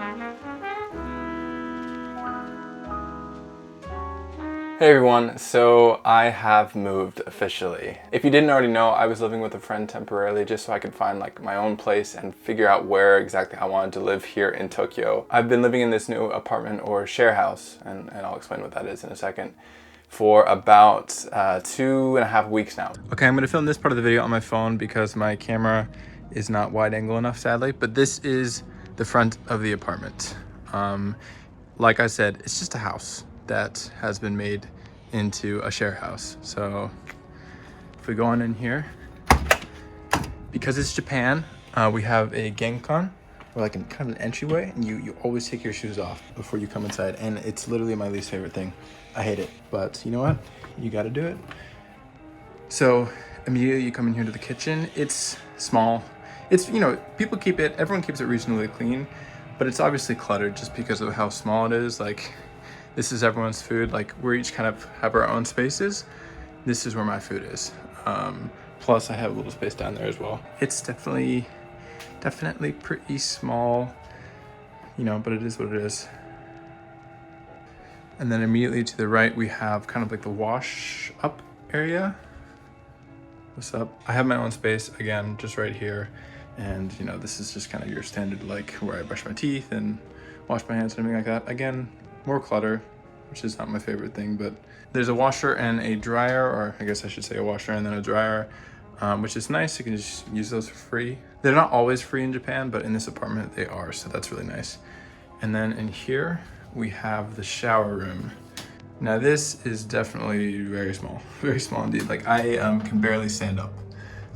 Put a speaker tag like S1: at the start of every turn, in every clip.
S1: Hey everyone, so I have moved officially. If you didn't already know, I was living with a friend temporarily just so I could find like my own place and figure out where exactly I wanted to live here in Tokyo. I've been living in this new apartment or share house, and I'll explain what that is in a second, for about 2.5 weeks now. Okay, I'm gonna film this part of the video on my phone because my camera is not wide angle enough, sadly, but this is the front of the apartment. Like I said, it's just a house that has been made into a share house. So if we go on in here, because it's Japan, we have a genkan, or like kind of an entryway, and you always take your shoes off before you come inside, and it's literally my least favorite thing. I hate it, but you know what? You gotta do it. So immediately you come in here to the kitchen. It's small. It's, you know, everyone keeps it reasonably clean, but it's obviously cluttered just because of how small it is. Like, this is everyone's food. Like, we're each kind of have our own spaces. This is where my food is. Plus I have a little space down there as well. It's definitely pretty small, you know, but it is what it is. And then immediately to the right, we have kind of like the wash up area. What's up? I have my own space, again, just right here. And you know, this is just kind of your standard, like where I brush my teeth and wash my hands and everything like that. Again, more clutter, which is not my favorite thing, but there's a washer and a dryer, or I guess I should say a washer and then a dryer, which is nice. You can just use those for free. They're not always free in Japan, but in this apartment they are, so that's really nice. And then in here, we have the shower room. Now this is definitely very small indeed. Like, I can barely stand up.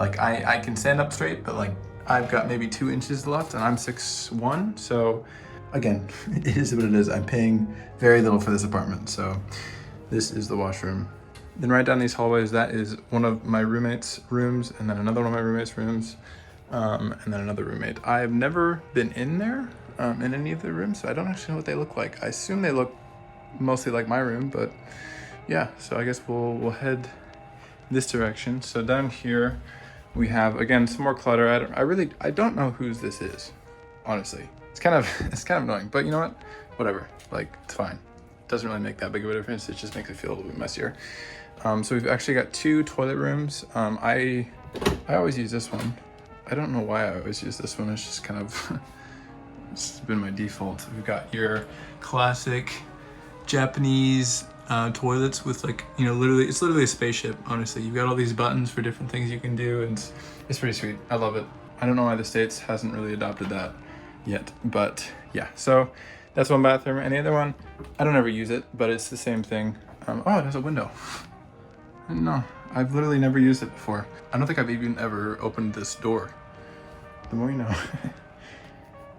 S1: Like, I can stand up straight, but like I've got maybe 2 inches left and I'm 6'1", so again, it is what it is. I'm paying very little for this apartment. So this is the washroom. Then right down these hallways, that is one of my roommate's rooms, and then another one of my roommate's rooms, and then another roommate. I've never been in there in any of the rooms, so I don't actually know what they look like. I assume they look mostly like my room, but yeah, so I guess we'll head this direction. So down here we have, again, some more clutter. I don't know whose this is, honestly. It's kind of annoying, but you know what? Whatever, like, it's fine. It doesn't really make that big of a difference. It just makes it feel a little bit messier. So we've actually got 2 toilet rooms. I always use this one. I don't know why I always use this one. It's just kind of, it's been my default. We've got your classic Japanese toilets with, like, you know, it's literally a spaceship, honestly. You've got all these buttons for different things you can do, and it's pretty sweet. I love it. I don't know why the States hasn't really adopted that yet, but yeah. So that's one bathroom, and the other one, I don't ever use it, but it's the same thing. Oh, it has a window. I didn't know. I've literally never used it before. I don't think I've even ever opened this door. The more you know.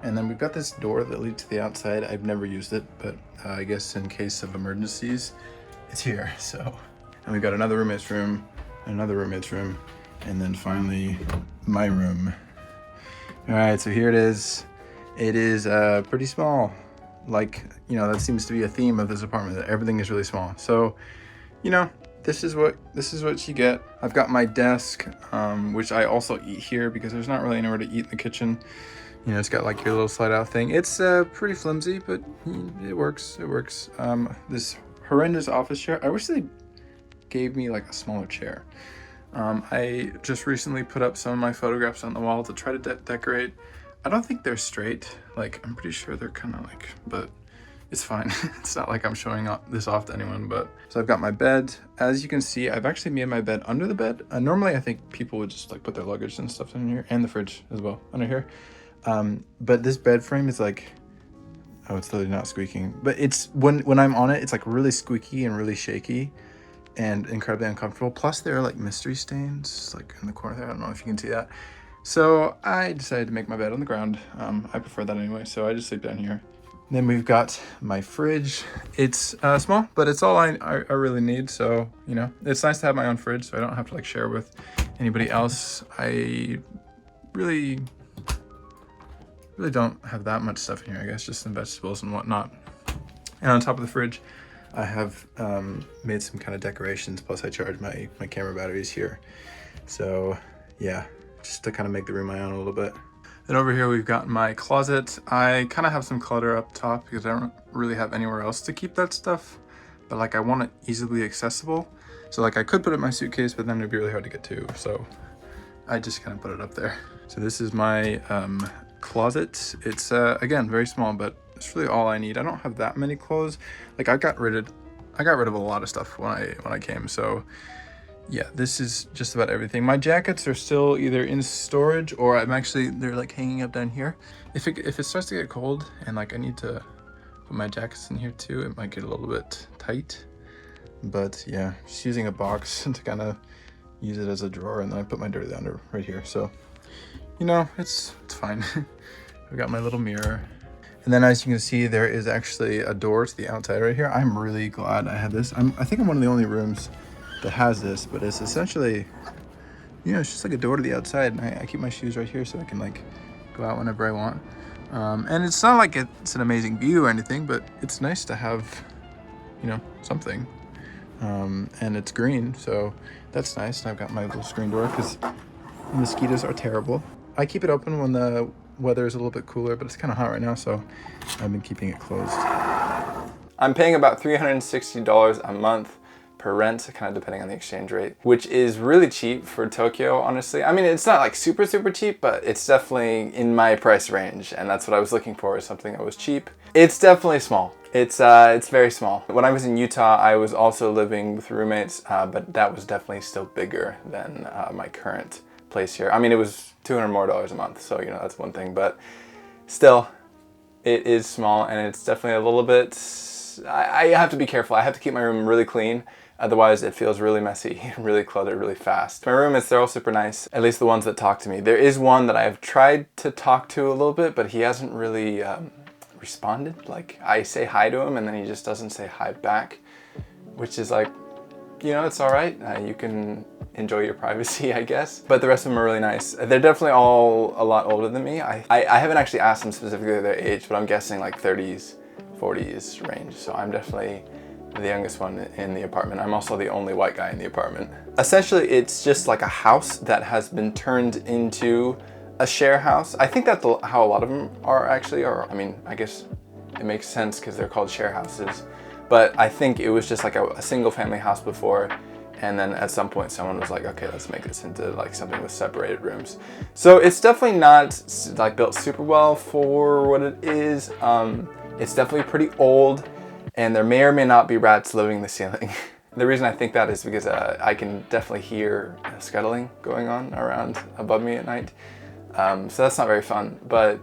S1: And then we've got this door that leads to the outside. I've never used it, but I guess in case of emergencies, it's here. So, and we've got another roommate's room, another roommate's room, and then finally my room. All right, so here it is. It is pretty small. Like, you know, that seems to be a theme of this apartment, that everything is really small. So, you know, this is what you get. I've got my desk, which I also eat here because there's not really anywhere to eat in the kitchen. You know, it's got like your little slide out thing. It's pretty flimsy, but it works. It works. This horrendous office chair. I wish they gave me like a smaller chair. I just recently put up some of my photographs on the wall to try to decorate. I don't think they're straight. Like, I'm pretty sure they're kind of like, but it's fine. It's not like I'm showing this off to anyone, but. So I've got my bed. As you can see, I've actually made my bed under the bed. Normally I think people would just like put their luggage and stuff in here, and the fridge as well under here. But this bed frame is like, oh, it's literally not squeaking, but it's, when I'm on it, it's like really squeaky and really shaky and incredibly uncomfortable. Plus there are like mystery stains like in the corner there. I don't know if you can see that. So I decided to make my bed on the ground. I prefer that anyway, so I just sleep down here. Then we've got my fridge. It's small, but it's all I really need. So, you know, it's nice to have my own fridge so I don't have to like share with anybody else. I really don't have that much stuff in here, I guess, just some vegetables and whatnot. And on top of the fridge, I have made some kind of decorations, plus I charge my camera batteries here. So yeah, just to kind of make the room my own a little bit. Then over here we've got my closet. I kind of have some clutter up top because I don't really have anywhere else to keep that stuff, but like I want it easily accessible. So like I could put it in my suitcase, but then it'd be really hard to get to. So I just kind of put it up there. So this is my closet. It's again very small, but it's really all I need. I don't have that many clothes. Like I got rid of a lot of stuff when I came. So yeah, this is just about everything. My jackets are still either in storage or they're like hanging up down here. If it starts to get cold and like I need to put my jackets in here too, it might get a little bit tight. But yeah, just using a box to kind of use it as a drawer, and then I put my dirty laundry right here. So, you know, it's fine. I've got my little mirror. And then as you can see, there is actually a door to the outside right here. I'm really glad I had this. I think I'm one of the only rooms that has this, but it's essentially, you know, it's just like a door to the outside, and I keep my shoes right here so I can like go out whenever I want. And it's not like it's an amazing view or anything, but it's nice to have, you know, something. And it's green, so that's nice. And I've got my little screen door because mosquitoes are terrible. I keep it open when the weather is a little bit cooler, but it's kind of hot right now, so I've been keeping it closed. I'm paying about $360 a month per rent, kind of depending on the exchange rate, which is really cheap for Tokyo, honestly. I mean, it's not like super cheap, but it's definitely in my price range, and that's what I was looking for, is something that was cheap. It's definitely small. It's very small. When I was in Utah, I was also living with roommates, but that was definitely still bigger than my current place here. I mean, it was $200 more a month, so you know, that's one thing, but still, it is small, and it's definitely a little bit, I have to be careful. I have to keep my room really clean. Otherwise, it feels really messy, really cluttered, really fast. My roommates, they're all super nice, at least the ones that talk to me. There is one that I've tried to talk to a little bit, but he hasn't really responded. Like, I say hi to him, and then he just doesn't say hi back, which is like, you know, it's all right. You can enjoy your privacy, I guess. But the rest of them are really nice. They're definitely all a lot older than me. I haven't actually asked them specifically their age, but I'm guessing like 30s, 40s range. So I'm definitely the youngest one in the apartment. I'm also the only white guy in the apartment. Essentially, it's just like a house that has been turned into a share house. I think that's how a lot of them are actually, or I mean, I guess it makes sense because they're called share houses. But I think it was just like a single family house before, and then at some point someone was like, okay, let's make this into like something with separated rooms. So it's definitely not like built super well for what it is. It's definitely pretty old, and there may or may not be rats living in the ceiling. The reason I think that is because I can definitely hear scuttling going on around above me at night. So that's not very fun, but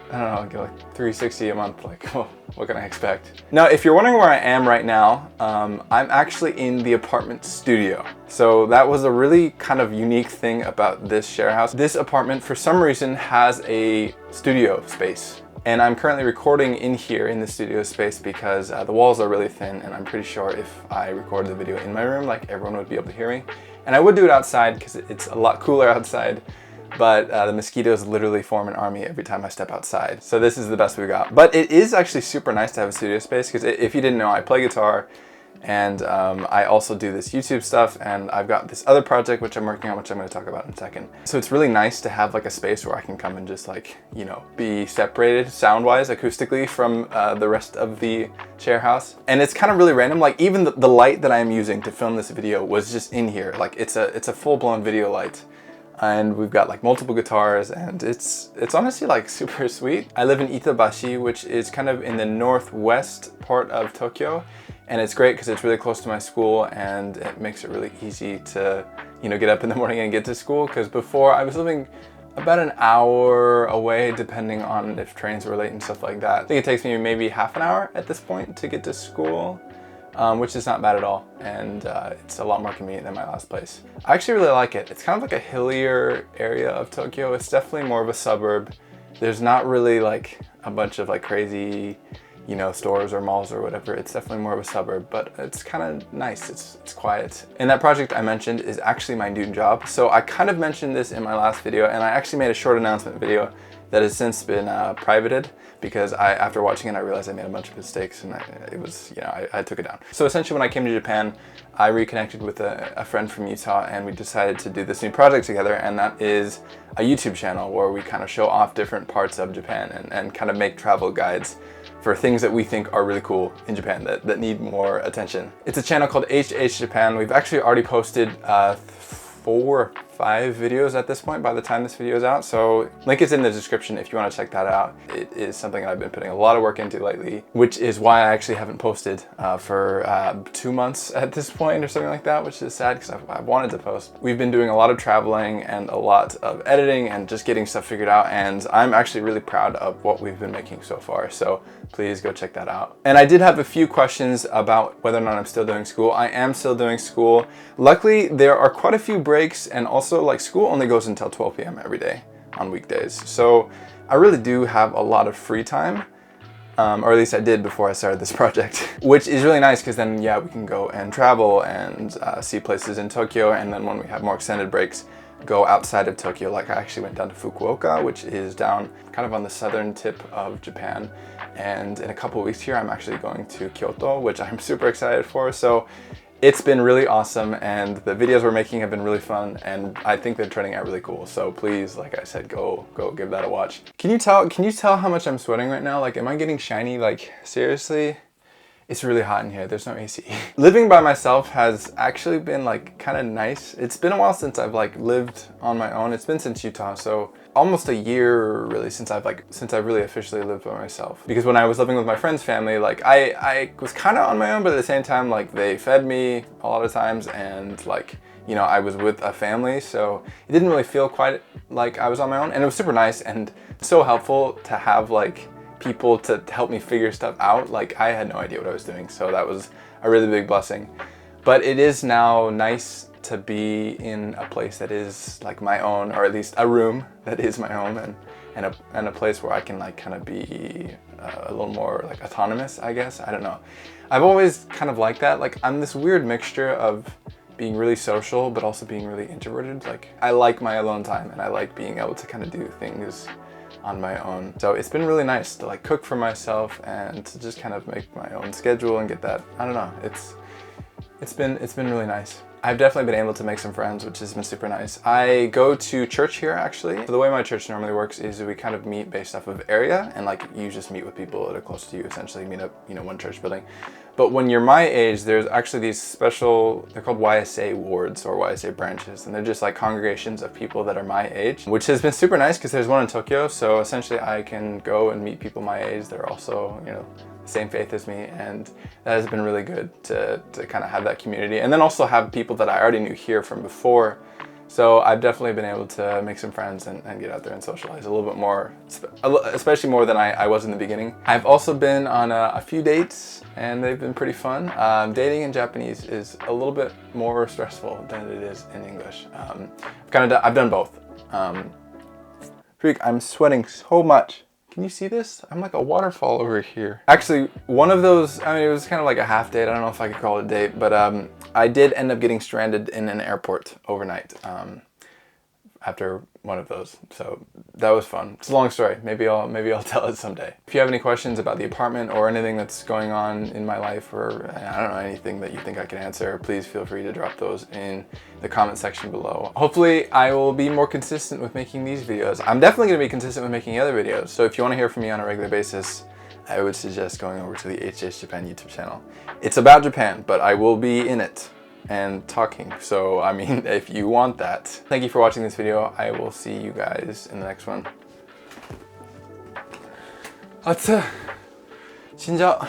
S1: I don't know, I'll get like $360 a month, like, well, what can I expect? Now, if you're wondering where I am right now, I'm actually in the apartment studio. So that was a really kind of unique thing about this share house. This apartment, for some reason, has a studio space. And I'm currently recording in here in the studio space because the walls are really thin, and I'm pretty sure if I recorded the video in my room, like, everyone would be able to hear me. And I would do it outside because it's a lot cooler outside. But the mosquitoes literally form an army every time I step outside. So this is the best we got. But it is actually super nice to have a studio space because if you didn't know, I play guitar, and I also do this YouTube stuff, and I've got this other project which I'm working on, which I'm going to talk about in a second. So it's really nice to have like a space where I can come and just like, you know, be separated sound-wise, acoustically from the rest of the share house. And it's kind of really random. Like even the light that I'm using to film this video was just in here. Like it's a full-blown video light. And we've got like multiple guitars, and it's honestly like super sweet. I live in Itabashi, which is kind of in the northwest part of Tokyo, and it's great because it's really close to my school, and it makes it really easy to, you know, get up in the morning and get to school. Because before I was living about an hour away, depending on if trains were late and stuff like that. I think it takes me maybe half an hour at this point to get to school. Which is not bad at all, and it's a lot more convenient than my last place. I actually really like it. It's kind of like a hillier area of Tokyo. It's definitely more of a suburb. There's not really like a bunch of like crazy, you know, stores or malls or whatever. It's definitely more of a suburb, but it's kind of nice. It's quiet. And that project I mentioned is actually my new job. So I kind of mentioned this in my last video, and I actually made a short announcement video that has since been privated because after watching it, I realized I made a bunch of mistakes and I took it down. So essentially when I came to Japan, I reconnected with a friend from Utah and we decided to do this new project together, and that is a YouTube channel where we kind of show off different parts of Japan and kind of make travel guides for things that we think are really cool in Japan that need more attention. It's a channel called HH Japan. We've actually already posted 4 or 5 videos at this point by the time this video is out, so link is in the description if you want to check that out. It is something that I've been putting a lot of work into lately, which is why I actually haven't posted for 2 months at this point or something like that, which is sad because I've wanted to post. We've been doing a lot of traveling and a lot of editing and just getting stuff figured out, and I'm actually really proud of what we've been making so far, so please go check that out. And I did have a few questions about whether or not I'm still doing school. I am still doing school. Luckily, there are quite a few breaks, and also like school only goes until 12 p.m. every day on weekdays. So I really do have a lot of free time, or at least I did before I started this project, which is really nice because then, yeah, we can go and travel and see places in Tokyo. And then when we have more extended breaks, go outside of Tokyo. Like I actually went down to Fukuoka, which is down kind of on the southern tip of Japan. And in a couple of weeks here, I'm actually going to Kyoto, which I'm super excited for. So it's been really awesome, and the videos we're making have been really fun, and I think they're turning out really cool. So please, like I said, go give that a watch. Can you tell how much I'm sweating right now? Like, am I getting shiny? Like, seriously? It's really hot in here. There's no AC. Living by myself has actually been like kind of nice. It's been a while since I've like lived on my own. It's been since Utah, so almost a year really since I've really officially lived by myself. Because when I was living with my friend's family, like I was kind of on my own, but at the same time, like they fed me a lot of times, and like, you know, I was with a family, so it didn't really feel quite like I was on my own, and it was super nice and so helpful to have like people to help me figure stuff out. Like I had no idea what I was doing, so that was a really big blessing. But it is now nice to be in a place that is like my own, or at least a room that is my home, and a place where I can like kind of be a little more like autonomous, I guess. I don't know. I've always kind of liked that. Like I'm this weird mixture of being really social but also being really introverted. Like I like my alone time, and I like being able to kind of do things on my own. So it's been really nice to like cook for myself and to just kind of make my own schedule and get that. I don't know. It's been really nice. I've definitely been able to make some friends, which has been super nice. I go to church here actually. So the way my church normally works is we kind of meet based off of area, and like you just meet with people that are close to you, essentially meet up, you know, one church building. But when you're my age, there's actually these special, they're called YSA wards or YSA branches, and they're just like congregations of people that are my age, which has been super nice because there's one in Tokyo. So essentially I can go and meet people my age. They're also, you know, the same faith as me, and that has been really good to kind of have that community, and then also have people that I already knew here from before. So I've definitely been able to make some friends and get out there and socialize a little bit more, especially more than I was in the beginning. I've also been on a few dates, and they've been pretty fun. Dating in Japanese is a little bit more stressful than it is in English. I've done both. Freak, I'm sweating so much. Can you see this? I'm like a waterfall over here. Actually, one of those, I mean, it was kind of like a half date. I don't know if I could call it a date, but I did end up getting stranded in an airport overnight after one of those. So that was fun. It's a long story. Maybe I'll tell it someday. If you have any questions about the apartment or anything that's going on in my life, or I don't know, anything that you think I can answer, please feel free to drop those in the comment section below. Hopefully I will be more consistent with making these videos. I'm definitely going to be consistent with making other videos. So if you want to hear from me on a regular basis, I would suggest going over to the HH Japan YouTube channel. It's about Japan, but I will be in it and talking. So, I mean, if you want that. Thank you for watching this video. I will see you guys in the next one. 熱っ。死んじゃう。